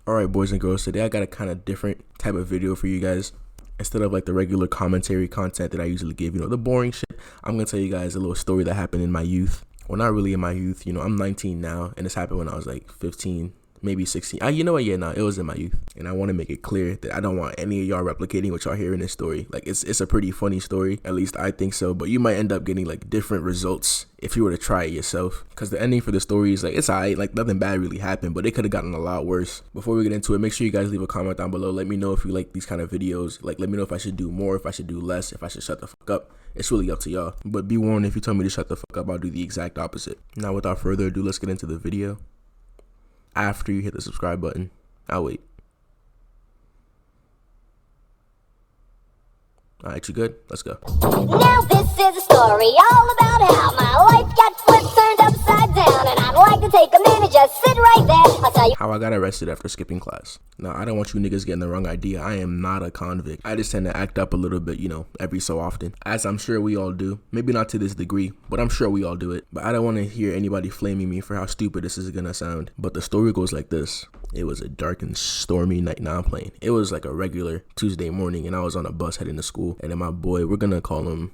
Alright, boys and girls, today I got a kind of different type of video for you guys. Instead of like the regular commentary content that I usually give, the boring shit, I'm going to tell you guys a little story that happened in my youth. Well, not really in my youth, I'm 19 now, and this happened when I was like 15, maybe 16. You know what, yeah, no, it was in my youth. And I want to make it clear that I don't want any of y'all replicating what y'all hear in this story. Like, it's a pretty funny story, at least I think so, but you might end up getting like different results if you were to try it yourself, because the ending for the story is like, it's alright, like nothing bad really happened, but it could have gotten a lot worse. Before we get into it, make sure you guys leave a comment down below. Let me know if you like these kind of videos. Like, let me know if I should do more, if I should do less, if I should shut the fuck up. It's really up to y'all, but be warned, if you tell me to shut the fuck up, I'll do the exact opposite. Now, without further ado, let's get into the video. After you hit the subscribe button, I'll wait. Alright, you good? Let's go. Now this is a story all about how my life got flipped, turned upside down, and I'd like to take a minute, just sit right there. I'll tell you how I got arrested after skipping class. Now, I don't want you niggas getting the wrong idea. I am not a convict. I just tend to act up a little bit, every so often. As I'm sure we all do. Maybe not to this degree, but I'm sure we all do it. But I don't want to hear anybody flaming me for how stupid this is gonna sound. But the story goes like this. It was a dark and stormy night. Now I'm playing. It was like a regular Tuesday morning, and I was on a bus heading to school. And then my boy, we're gonna call him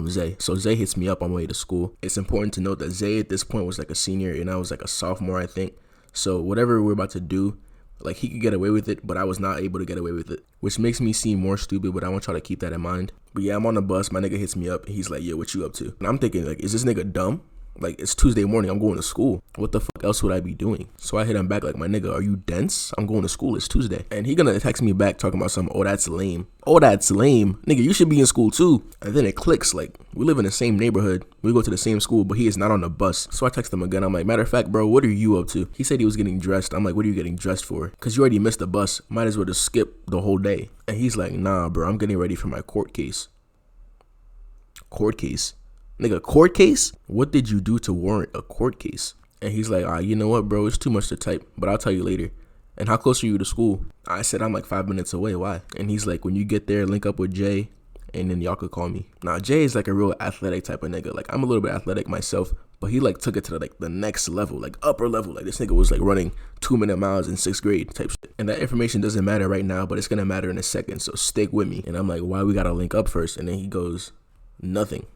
Zay. So Zay hits me up on my way to school. It's important to note that Zay at this point was like a senior, and I was like a sophomore, I think. So whatever we're about to do, like, he could get away with it, but I was not able to get away with it, which makes me seem more stupid, but I want y'all to keep that in mind. But yeah, I'm on the bus. My nigga hits me up. He's like, yo, what you up to? And I'm thinking, like, is this nigga dumb? Like, it's Tuesday morning, I'm going to school. What the fuck else would I be doing? So I hit him back like, my nigga, are you dense? I'm going to school, it's Tuesday. And he gonna text me back talking about something, oh, that's lame. Oh, that's lame. Nigga, you should be in school too. And then it clicks, like, we live in the same neighborhood. We go to the same school, but he is not on the bus. So I text him again. I'm like, matter of fact, bro, what are you up to? He said he was getting dressed. I'm like, what are you getting dressed for? Because you already missed the bus. Might as well just skip the whole day. And he's like, nah, bro, I'm getting ready for my court case. Court case? Nigga, court case? What did you do to warrant a court case? And he's like, you know what, bro? It's too much to type, but I'll tell you later. And how close are you to school? I said, I'm like 5 minutes away. Why? And he's like, when you get there, link up with Jay, and then y'all could call me. Now, Jay is like a real athletic type of nigga. Like, I'm a little bit athletic myself, but he like took it to the next level, like upper level. Like, this nigga was like running 2-minute miles in 6th grade type shit. And that information doesn't matter right now, but it's gonna matter in a second. So stick with me. And I'm like, why we gotta link up first? And then he goes, nothing.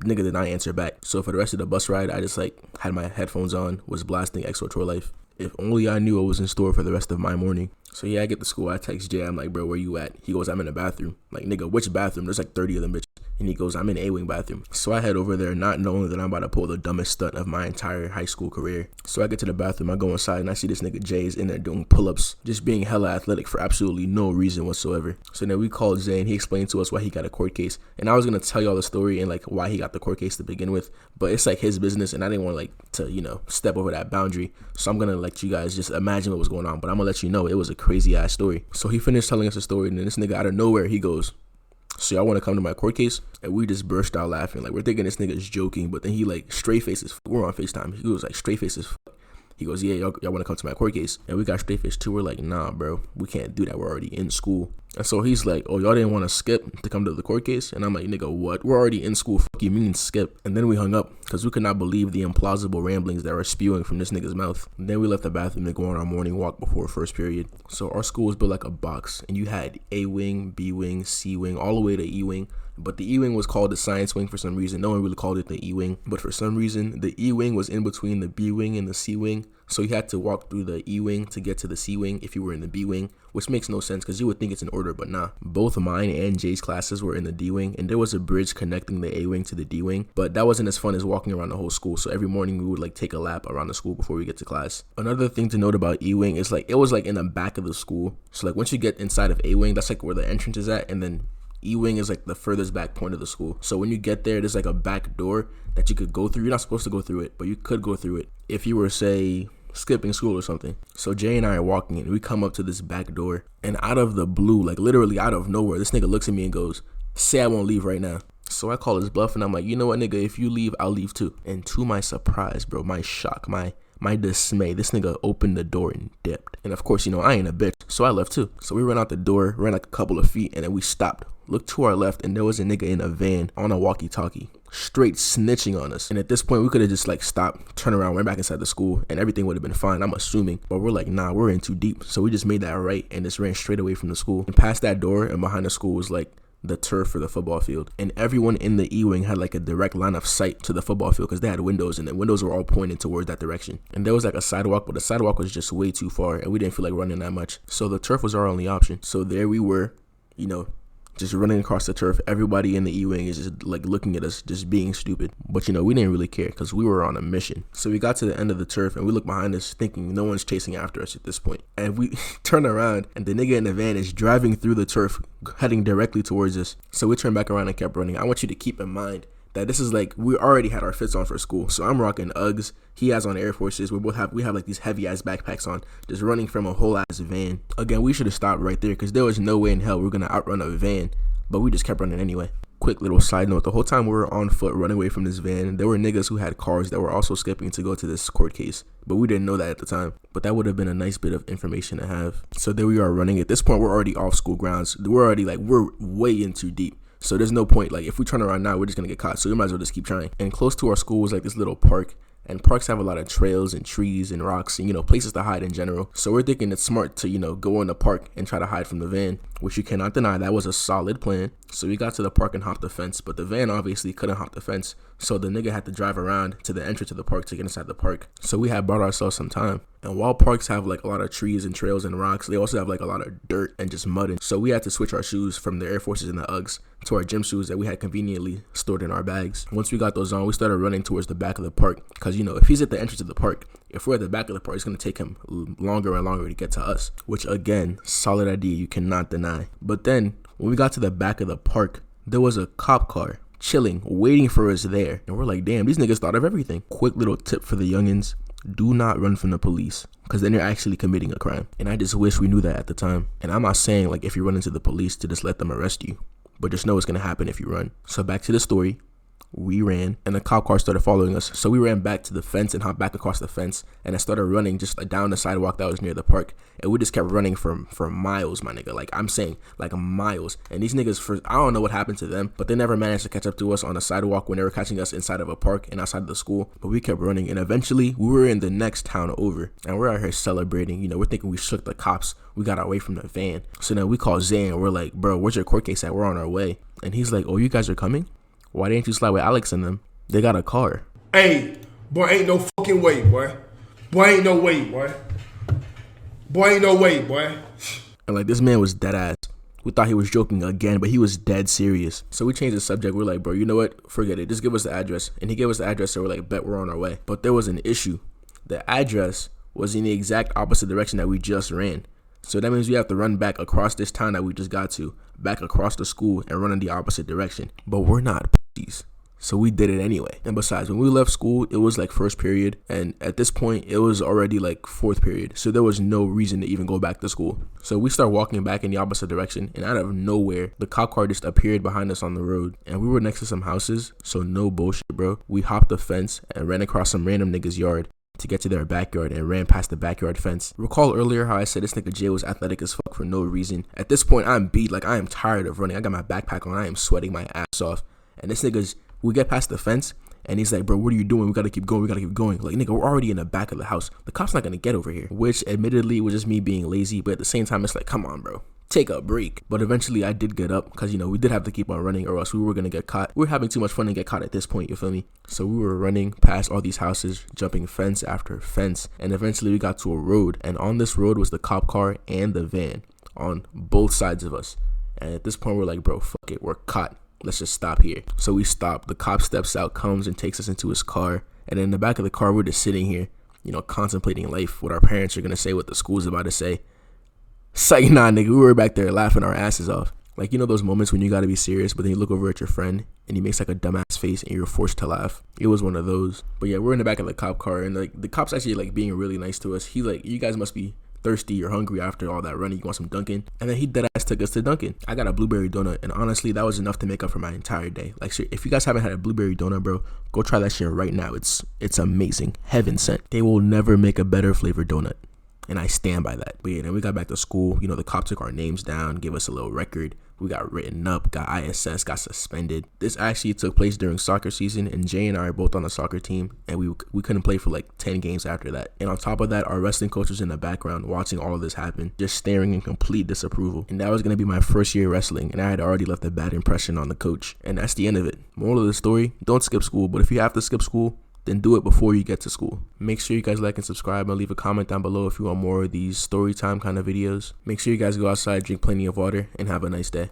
Nigga did not answer back. So for the rest of the bus ride, I just like had my headphones on, was blasting XO Tour Life. If only I knew what was in store for the rest of my morning. So yeah, I get to school, I text Jay, I'm like, bro, where you at? He goes, I'm in the bathroom. Like, nigga, which bathroom? There's like 30 of them bitches. And he goes, I'm in A-wing bathroom. So I head over there, not knowing that I'm about to pull the dumbest stunt of my entire high school career. So I get to the bathroom, I go inside, and I see this nigga Jay's in there doing pull-ups, just being hella athletic for absolutely no reason whatsoever. So then we called Zay, and he explained to us why he got a court case. And I was gonna tell y'all the story and like why he got the court case to begin with, but it's like his business, and I didn't want to step over that boundary. So I'm gonna let you guys just imagine what was going on, but I'm gonna let you know it was a crazy ass story. So he finished telling us the story, and then this nigga out of nowhere, he goes, so y'all want to come to my court case? And we just burst out laughing. Like, we're thinking this nigga's joking, but then he like straight faces. We're on FaceTime. He was like straight faces. He goes, yeah, y'all want to come to my court case? And we got straight face too. We're like, nah, bro, we can't do that. We're already in school. And so he's like, oh, y'all didn't want to skip to come to the court case? And I'm like, nigga, what? We're already in school. Fuck you mean skip? And then we hung up because we could not believe the implausible ramblings that were spewing from this nigga's mouth. And then we left the bathroom to go on our morning walk before first period. So our school was built like a box, and you had A wing, B wing, C wing, all the way to E wing. But the E wing was called the science wing for some reason. No one really called it the E wing. But for some reason, the E wing was in between the B wing and the C wing. So you had to walk through the E wing to get to the C wing if you were in the B wing, which makes no sense because you would think it's in order, but nah. Both mine and Jay's classes were in the D wing, and there was a bridge connecting the A wing to the D wing, but that wasn't as fun as walking around the whole school. So every morning we would like take a lap around the school before we get to class. Another thing to note about E wing is like it was like in the back of the school. So like once you get inside of A wing, that's like where the entrance is at, and then E-wing is like the furthest back point of the school. So when you get there, there's like a back door that you could go through. You're not supposed to go through it, but you could go through it if you were, say, skipping school or something. So Jay and I are walking, and we come up to this back door, and out of the blue, like literally out of nowhere, this nigga looks at me and goes, say I won't leave right now. So I call his bluff, and I'm like, you know what, nigga, if you leave, I'll leave too. And to my surprise, bro, my shock, my dismay, this nigga opened the door and dipped. And of course, I ain't a bitch, so I left too. So we ran out the door, ran like a couple of feet, and then we stopped. Looked to our left, and there was a nigga in a van on a walkie-talkie. straight snitching on us. And at this point, we could have just like stopped, turn around, went back inside the school, and everything would have been fine, I'm assuming. But we're like, nah, we're in too deep. So we just made that right and just ran straight away from the school. And past that door and behind the school was like the turf for the football field. And everyone in the E-wing had like a direct line of sight to the football field because they had windows, and the windows were all pointed towards that direction. And there was like a sidewalk, but the sidewalk was just way too far, and we didn't feel like running that much. So the turf was our only option. So there we were, just running across the turf. Everybody in the E-wing is just like looking at us, just being stupid. But we didn't really care because we were on a mission. So we got to the end of the turf and we looked behind us thinking no one's chasing after us at this point. And we turn around and the nigga in the van is driving through the turf, heading directly towards us. So we turned back around and kept running. I want you to keep in mind that this is like, we already had our fits on for school. So I'm rocking Uggs. He has on Air Forces. We have like these heavy ass backpacks on, just running from a whole ass van. Again, we should have stopped right there because there was no way in hell we were going to outrun a van, but we just kept running anyway. Quick little side note, the whole time we were on foot running away from this van, there were niggas who had cars that were also skipping to go to this court case, but we didn't know that at the time. But that would have been a nice bit of information to have. So there we are running. At this point, we're already off school grounds. We're way in too deep. So there's no point, like if we turn around now, we're just gonna get caught. So we might as well just keep trying. And close to our school was like this little park. And parks have a lot of trails and trees and rocks and, places to hide in general. So we're thinking it's smart to, go in the park and try to hide from the van, which you cannot deny. That was a solid plan. So we got to the park and hopped the fence, but the van obviously couldn't hop the fence. So the nigga had to drive around to the entrance of the park to get inside the park. So we had bought ourselves some time. And while parks have like a lot of trees and trails and rocks, they also have like a lot of dirt and just mud. And so we had to switch our shoes from the Air Forces and the Uggs to our gym shoes that we had conveniently stored in our bags. Once we got those on, we started running towards the back of the park. Because, if he's at the entrance of the park, if we're at the back of the park, it's going to take him longer and longer to get to us. Which, again, solid idea you cannot deny. But then, when we got to the back of the park, there was a cop car chilling, waiting for us there. And we're like, damn, these niggas thought of everything. Quick little tip for the youngins. Do not run from the police, because then you're actually committing a crime. And I just wish we knew that at the time. And I'm not saying like if you run into the police to just let them arrest you, but just know what's going to happen if you run. So back to the story. We ran and the cop car started following us. So we ran back to the fence and hopped back across the fence. And I started running just down the sidewalk that was near the park. And we just kept running for miles, my nigga. Like I'm saying, like miles. And these niggas, I don't know what happened to them, but they never managed to catch up to us on the sidewalk when they were catching us inside of a park and outside of the school. But we kept running. And eventually we were in the next town over. And we're out here celebrating. We're thinking we shook the cops. We got away from the van. So then we call Zay and we're like, bro, where's your court case at? We're on our way. And he's like, oh, you guys are coming? Why didn't you slide with Alex and them? They got a car. Hey, boy, ain't no fucking way, boy. Boy, ain't no way, boy. Boy, ain't no way, boy. And like this man was dead ass. We thought he was joking again, but he was dead serious. So we changed the subject. We're like, bro, you know what? Forget it. Just give us the address. And he gave us the address, so we're like, bet we're on our way. But there was an issue. The address was in the exact opposite direction that we just ran. So that means we have to run back across this town that we just got to, back across the school and run in the opposite direction. But we're not pussies. So we did it anyway. And besides, when we left school, it was like first period. And at this point, it was already like fourth period. So there was no reason to even go back to school. So we start walking back in the opposite direction. And out of nowhere, the cop car just appeared behind us on the road. And we were next to some houses. So no bullshit, bro. We hopped the fence and ran across some random nigga's yard to get to their backyard and ran past the backyard fence. Recall earlier how I said this nigga Jay was athletic as fuck for no reason. At this point, I'm beat. Like I am tired of running. I got my backpack on. I am sweating my ass off. And this nigga's, we get past the fence and he's like, bro, what are you doing? We gotta keep going. Like, nigga, we're already in the back of the house. The cop's not gonna get over here. Which admittedly was just me being lazy, but at the same time, it's like, come on, bro. Take a break. But eventually I did get up because, we did have to keep on running or else we were going to get caught. We were having too much fun and get caught at this point, you feel me? So we were running past all these houses, jumping fence after fence. And eventually we got to a road. And on this road was the cop car and the van on both sides of us. And at this point, we're like, bro, fuck it. We're caught. Let's just stop here. So we stop. The cop steps out, comes and takes us into his car. And in the back of the car, we're just sitting here, contemplating life, what our parents are going to say, what the school's about to say. Psych, nah, nigga, we were back there laughing our asses off. Like, those moments when you gotta be serious, but then you look over at your friend and he makes like a dumbass face and you're forced to laugh. It was one of those. But yeah, we're in the back of the cop car and like the cop's actually like being really nice to us. He like, you guys must be thirsty or hungry after all that running. You want some Dunkin'? And then he deadass took us to Dunkin'. I got a blueberry donut and honestly, that was enough to make up for my entire day. Like, if you guys haven't had a blueberry donut, bro, go try that shit right now. It's amazing. Heaven sent. They will never make a better flavored donut. and I stand by that. But yeah, then we got back to school. The cop took our names down, gave us a little record. We got written up, got ISS, got suspended. This actually took place during soccer season, and Jay and I are both on the soccer team, and we couldn't play for like 10 games after that. And on top of that, our wrestling coach was in the background watching all of this happen, just staring in complete disapproval. And that was going to be my first year wrestling, and I had already left a bad impression on the coach. And that's the end of it. Moral of the story, don't skip school, but if you have to skip school, then do it before you get to school. Make sure you guys like and subscribe, and leave a comment down below if you want more of these story time kind of videos. Make sure you guys go outside, drink plenty of water, and have a nice day.